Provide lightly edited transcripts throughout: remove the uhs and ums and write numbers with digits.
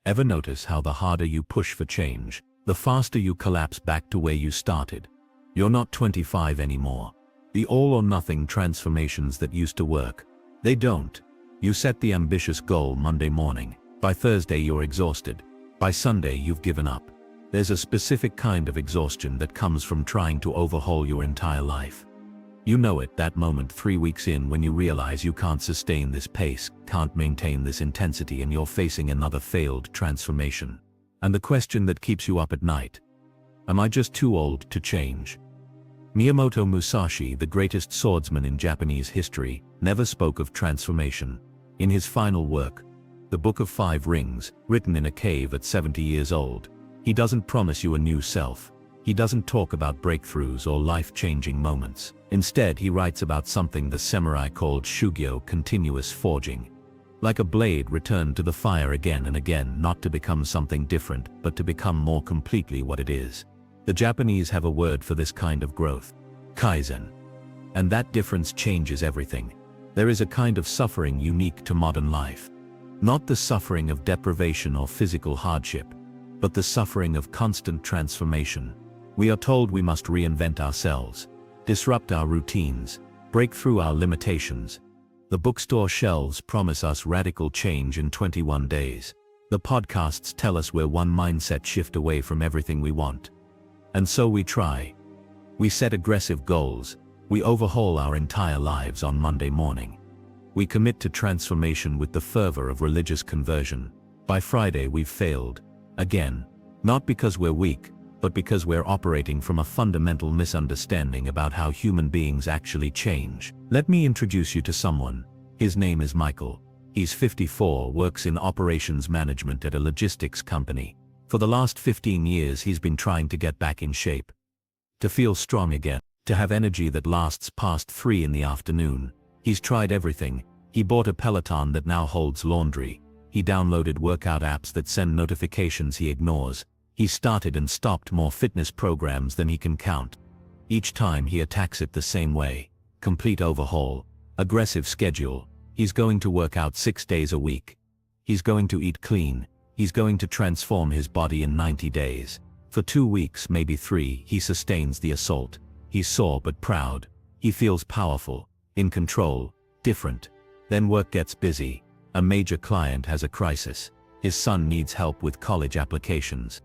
Ever notice how the harder you push for change, the faster you collapse back to where you started? You're not 25 anymore. The all-or-nothing transformations that used to work, they don't. You set the ambitious goal Monday morning. By Thursday you're exhausted. By Sunday you've given up. There's a specific kind of exhaustion that comes from trying to overhaul your entire life. You know it that moment 3 weeks in when you realize you can't sustain this pace, can't maintain this intensity, and you're facing another failed transformation. And the question that keeps you up at night: am I just too old to change? Miyamoto Musashi, the greatest swordsman in Japanese history, never spoke of transformation. In his final work, The Book of Five Rings, written in a cave at 70 years old, he doesn't promise you a new self. He doesn't talk about breakthroughs or life-changing moments. Instead, he writes about something the samurai called shugyo, continuous forging. Like a blade returned to the fire again and again, not to become something different, but to become more completely what it is. The Japanese have a word for this kind of growth: kaizen. And that difference changes everything. There is a kind of suffering unique to modern life. Not the suffering of deprivation or physical hardship, but the suffering of constant transformation. We are told we must reinvent ourselves, disrupt our routines, break through our limitations. The bookstore shelves promise us radical change in 21 days. The podcasts tell us we're one mindset shift away from everything we want. And so we try. We set aggressive goals. We overhaul our entire lives on Monday morning. We commit to transformation with the fervor of religious conversion. By Friday we've failed. Again. Not because we're weak, but because we're operating from a fundamental misunderstanding about how human beings actually change. Let me introduce you to someone. His name is Michael. He's 54, works in operations management at a logistics company. For the last 15 years he's been trying to get back in shape. To feel strong again. To have energy that lasts past 3 in the afternoon. He's tried everything. He bought a Peloton that now holds laundry. He downloaded workout apps that send notifications he ignores. He started and stopped more fitness programs than he can count. Each time he attacks it the same way. Complete overhaul. Aggressive schedule. He's going to work out 6 days a week. He's going to eat clean. He's going to transform his body in 90 days. For 2 weeks, maybe 3, he sustains the assault. He's sore but proud. He feels powerful, in control, different. Then work gets busy. A major client has a crisis. His son needs help with college applications.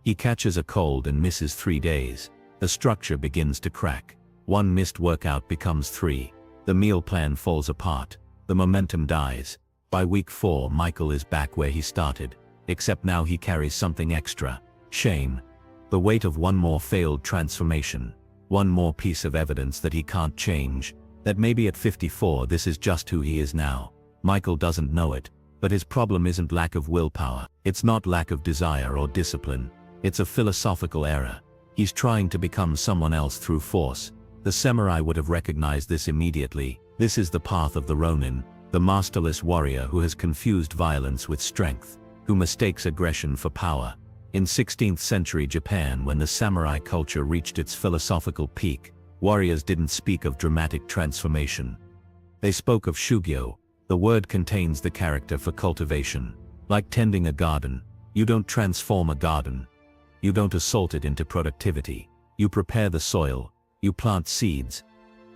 He catches a cold and misses 3 days. The structure begins to crack. 1 missed workout becomes 3. The meal plan falls apart. The momentum dies. By week 4, Michael is back where he started. Except now he carries something extra. Shame. The weight of 1 more failed transformation. 1 more piece of evidence that he can't change. That maybe at 54 this is just who he is now. Michael doesn't know it, but his problem isn't lack of willpower. It's not lack of desire or discipline. It's a philosophical error. He's trying to become someone else through force. The samurai would have recognized this immediately. This is the path of the Ronin, the masterless warrior who has confused violence with strength, who mistakes aggression for power. In 16th century Japan, when the samurai culture reached its philosophical peak, warriors didn't speak of dramatic transformation. They spoke of shugyo. The word contains the character for cultivation. Like tending a garden, you don't transform a garden. You don't assault it into productivity. You prepare the soil. You plant seeds.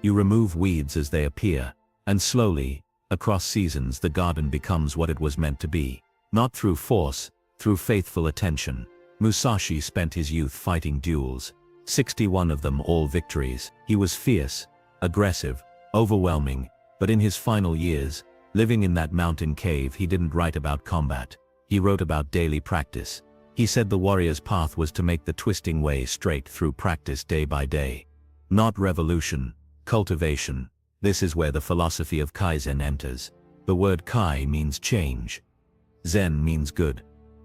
You remove weeds as they appear. And slowly, across seasons, the garden becomes what it was meant to be. Not through force, through faithful attention. Musashi spent his youth fighting duels. 61 of them, all victories. He was fierce, aggressive, overwhelming, but in his final years, living in that mountain cave, he didn't write about combat. He wrote about daily practice. He said the warrior's path was to make the twisting way straight through practice day by day. Not revolution, cultivation. This is where the philosophy of Kaizen enters. The word Kai means change. Zen means good.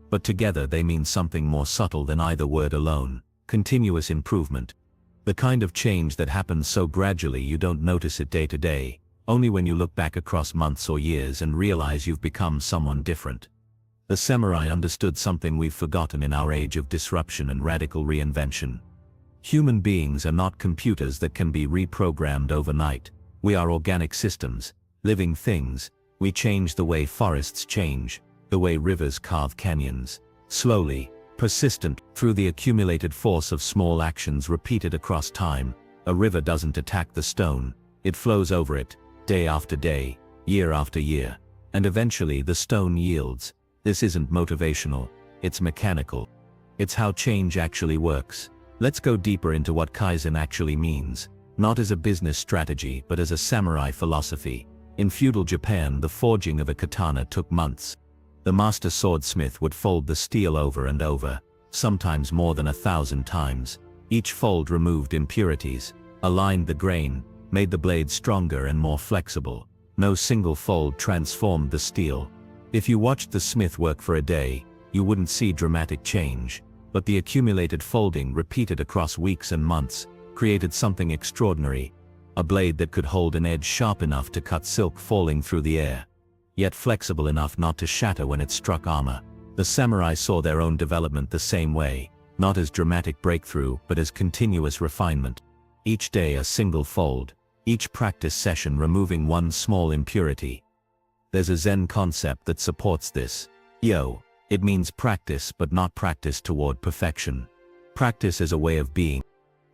But together they mean something more subtle than either word alone. Continuous improvement. The kind of change that happens so gradually you don't notice it day to day. Only when you look back across months or years and realize you've become someone different. The samurai understood something we've forgotten in our age of disruption and radical reinvention. Human beings are not computers that can be reprogrammed overnight. We are organic systems, living things. We change the way forests change, the way rivers carve canyons, slowly, persistent, through the accumulated force of small actions repeated across time. A river doesn't attack the stone, it flows over it, day after day, year after year, and eventually the stone yields. This isn't motivational, it's mechanical. It's how change actually works. Let's go deeper into what Kaizen actually means, not as a business strategy but as a samurai philosophy. In feudal Japan, the forging of a katana took months. The master swordsmith would fold the steel over and over, sometimes more than 1,000 times. Each fold removed impurities, aligned the grain, made the blade stronger and more flexible. No single fold transformed the steel. If you watched the smith work for a day, you wouldn't see dramatic change, but the accumulated folding repeated across weeks and months created something extraordinary. A blade that could hold an edge sharp enough to cut silk falling through the air, yet flexible enough not to shatter when it struck armor. The samurai saw their own development the same way, not as dramatic breakthrough but as continuous refinement. Each day a single fold, each practice session removing one small impurity. There's a Zen concept that supports this. It means practice but not practice toward perfection. Practice as a way of being.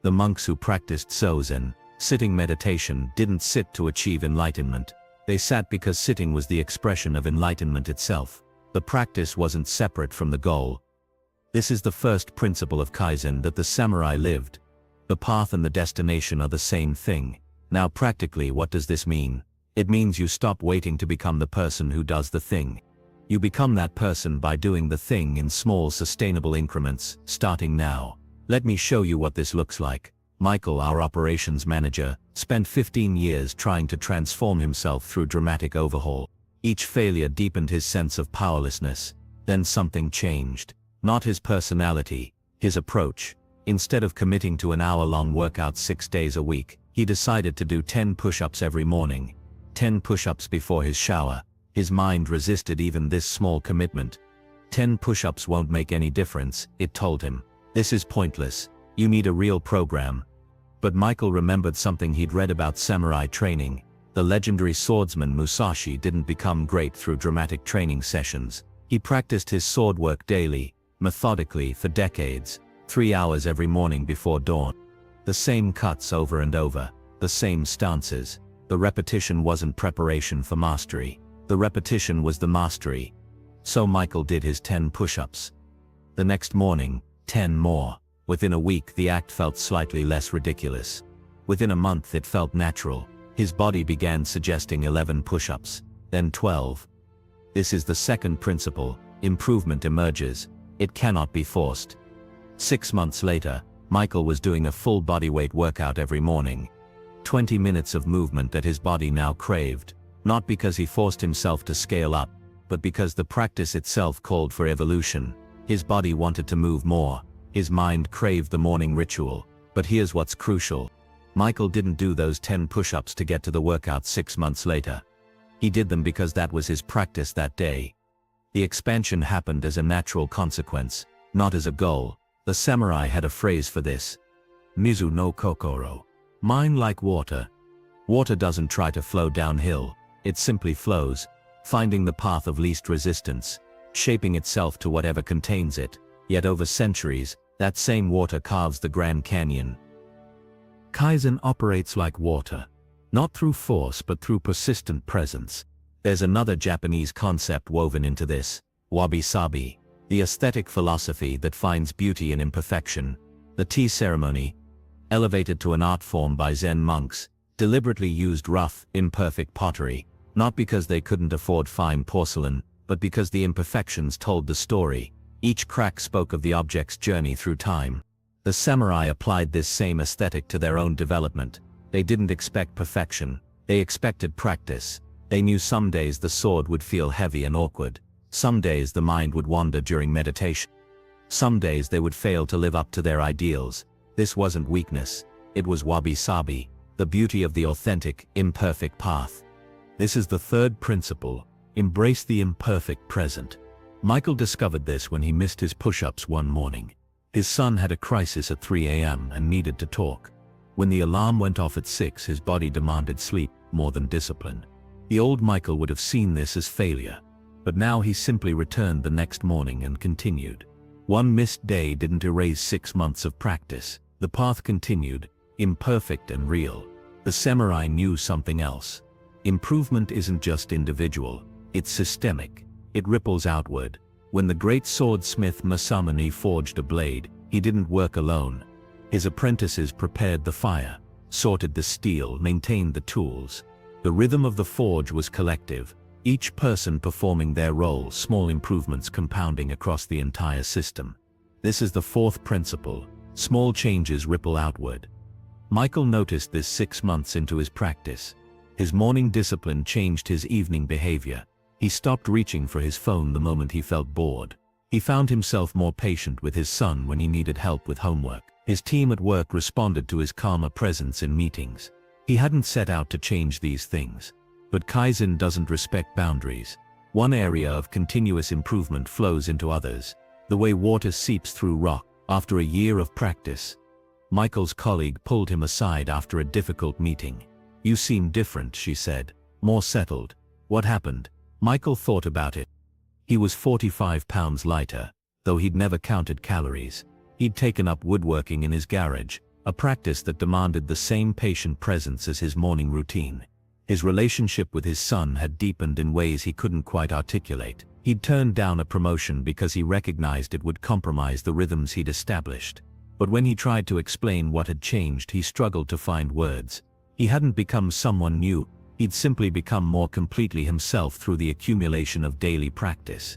The monks who practiced Sozen, sitting meditation, didn't sit to achieve enlightenment. They sat because sitting was the expression of enlightenment itself. The practice wasn't separate from the goal. This is the first principle of Kaizen that the samurai lived. The path and the destination are the same thing. Now practically, what does this mean? It means you stop waiting to become the person who does the thing. You become that person by doing the thing in small sustainable increments, starting now. Let me show you what this looks like. Michael, our operations manager, spent 15 years trying to transform himself through dramatic overhaul. Each failure deepened his sense of powerlessness. Then something changed. Not his personality, his approach. Instead of committing to an hour-long workout 6 days a week, he decided to do 10 push-ups every morning. 10 push-ups before his shower. His mind resisted even this small commitment. 10 push-ups won't make any difference, it told him. This is pointless. You need a real program. But Michael remembered something he'd read about samurai training. The legendary swordsman Musashi didn't become great through dramatic training sessions. He practiced his sword work daily, methodically for decades, 3 hours every morning before dawn. The same cuts over and over, the same stances. The repetition wasn't preparation for mastery. The repetition was the mastery. So Michael did his 10 push-ups. The next morning, 10 more. Within a week the act felt slightly less ridiculous. Within a month it felt natural. His body began suggesting 11 push-ups, then 12. This is the second principle. Improvement emerges. It cannot be forced. 6 months later, Michael was doing a full bodyweight workout every morning. 20 minutes of movement that his body now craved. Not because he forced himself to scale up, but because the practice itself called for evolution. His body wanted to move more. His mind craved the morning ritual. But here's what's crucial. Michael didn't do those 10 push-ups to get to the workout 6 months later. He did them because that was his practice that day. The expansion happened as a natural consequence, not as a goal. The samurai had a phrase for this. Mizu no kokoro. Mind like water. Water doesn't try to flow downhill. It simply flows, finding the path of least resistance, shaping itself to whatever contains it. Yet over centuries, that same water carves the Grand Canyon. Kaizen operates like water, not through force but through persistent presence. There's another Japanese concept woven into this, wabi-sabi, the aesthetic philosophy that finds beauty in imperfection. The tea ceremony, elevated to an art form by Zen monks, deliberately used rough, imperfect pottery, not because they couldn't afford fine porcelain, but because the imperfections told the story. Each crack spoke of the object's journey through time. The samurai applied this same aesthetic to their own development. They didn't expect perfection. They expected practice. They knew some days the sword would feel heavy and awkward. Some days the mind would wander during meditation. Some days they would fail to live up to their ideals. This wasn't weakness. It was wabi-sabi, the beauty of the authentic, imperfect path. This is the third principle. Embrace the imperfect present. Michael discovered this when he missed his push-ups one morning. His son had a crisis at 3 a.m. and needed to talk. When the alarm went off at 6, his body demanded sleep more than discipline. The old Michael would have seen this as failure. But now he simply returned the next morning and continued. One missed day didn't erase 6 months of practice. The path continued, imperfect and real. The samurai knew something else. Improvement isn't just individual, it's systemic. It ripples outward. When the great swordsmith Musashi forged a blade, he didn't work alone. His apprentices prepared the fire, sorted the steel, maintained the tools. The rhythm of the forge was collective, each person performing their role, small improvements compounding across the entire system. This is the fourth principle: small changes ripple outward. Michael noticed this 6 months into his practice. His morning discipline changed his evening behavior. He stopped reaching for his phone the moment he felt bored. He found himself more patient with his son when he needed help with homework. His team at work responded to his calmer presence in meetings. He hadn't set out to change these things. But Kaizen doesn't respect boundaries. One area of continuous improvement flows into others, the way water seeps through rock. After a year of practice, Michael's colleague pulled him aside after a difficult meeting. "You seem different," she said, "more settled. What happened?" Michael thought about it. He was 45 pounds lighter, though he'd never counted calories. He'd taken up woodworking in his garage, a practice that demanded the same patient presence as his morning routine. His relationship with his son had deepened in ways he couldn't quite articulate. He'd turned down a promotion because he recognized it would compromise the rhythms he'd established. But when he tried to explain what had changed, he struggled to find words. He hadn't become someone new, he'd simply become more completely himself through the accumulation of daily practice.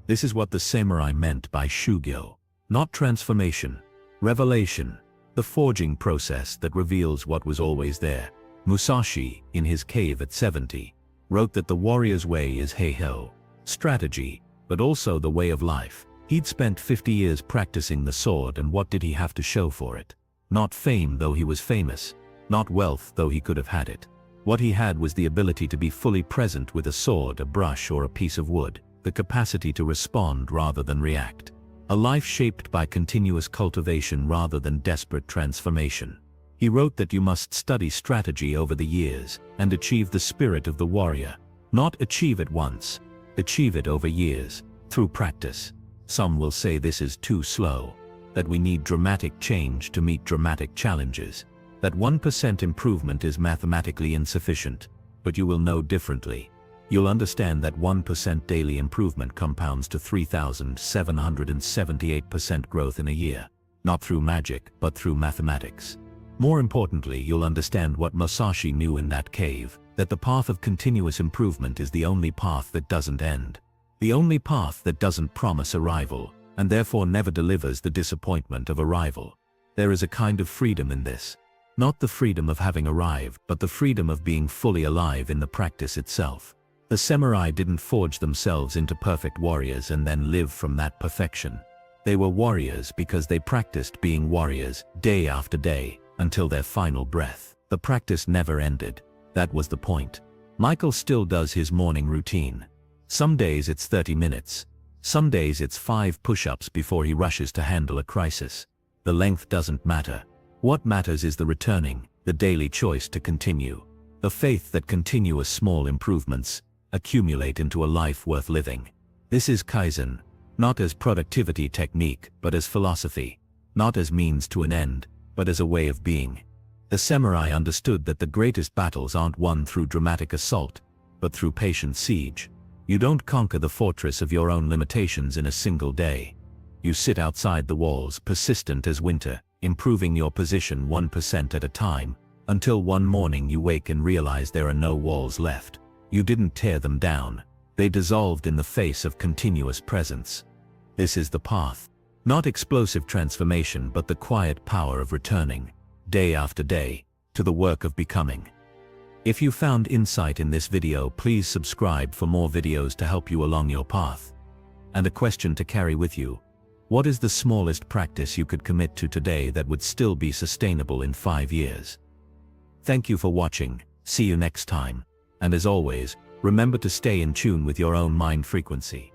This is what the samurai meant by shugyo. Not transformation, revelation, the forging process that reveals what was always there. Musashi, in his cave at 70, wrote that the warrior's way is heiho, strategy, but also the way of life. He'd spent 50 years practicing the sword, and what did he have to show for it? Not fame, though he was famous. Not wealth, though he could have had it. What he had was the ability to be fully present with a sword, a brush, or a piece of wood. The capacity to respond rather than react. A life shaped by continuous cultivation rather than desperate transformation. He wrote that you must study strategy over the years and achieve the spirit of the warrior. Not achieve it once, achieve it over years, through practice. Some will say this is too slow, that we need dramatic change to meet dramatic challenges, that 1% improvement is mathematically insufficient, but you will know differently. You'll understand that 1% daily improvement compounds to 3,778% growth in a year, not through magic, but through mathematics. More importantly, you'll understand what Musashi knew in that cave, that the path of continuous improvement is the only path that doesn't end. The only path that doesn't promise arrival, and therefore never delivers the disappointment of arrival. There is a kind of freedom in this. Not the freedom of having arrived, but the freedom of being fully alive in the practice itself. The samurai didn't forge themselves into perfect warriors and then live from that perfection. They were warriors because they practiced being warriors, day after day, until their final breath. The practice never ended. That was the point. Michael still does his morning routine. Some days it's 30 minutes. Some days it's 5 push-ups before he rushes to handle a crisis. The length doesn't matter. What matters is the returning, the daily choice to continue. The faith that continuous small improvements accumulate into a life worth living. This is Kaizen, not as productivity technique, but as philosophy. Not as means to an end, but as a way of being. The samurai understood that the greatest battles aren't won through dramatic assault, but through patient siege. You don't conquer the fortress of your own limitations in a single day. You sit outside the walls, persistent as winter, improving your position 1% at a time, until one morning you wake and realize there are no walls left. You didn't tear them down. They dissolved in the face of continuous presence. This is the path. Not explosive transformation, but the quiet power of returning, day after day, to the work of becoming. If you found insight in this video, please subscribe for more videos to help you along your path. And a question to carry with you. What is the smallest practice you could commit to today that would still be sustainable in 5 years? Thank you for watching. See you next time. And as always, remember to stay in tune with your own mind frequency.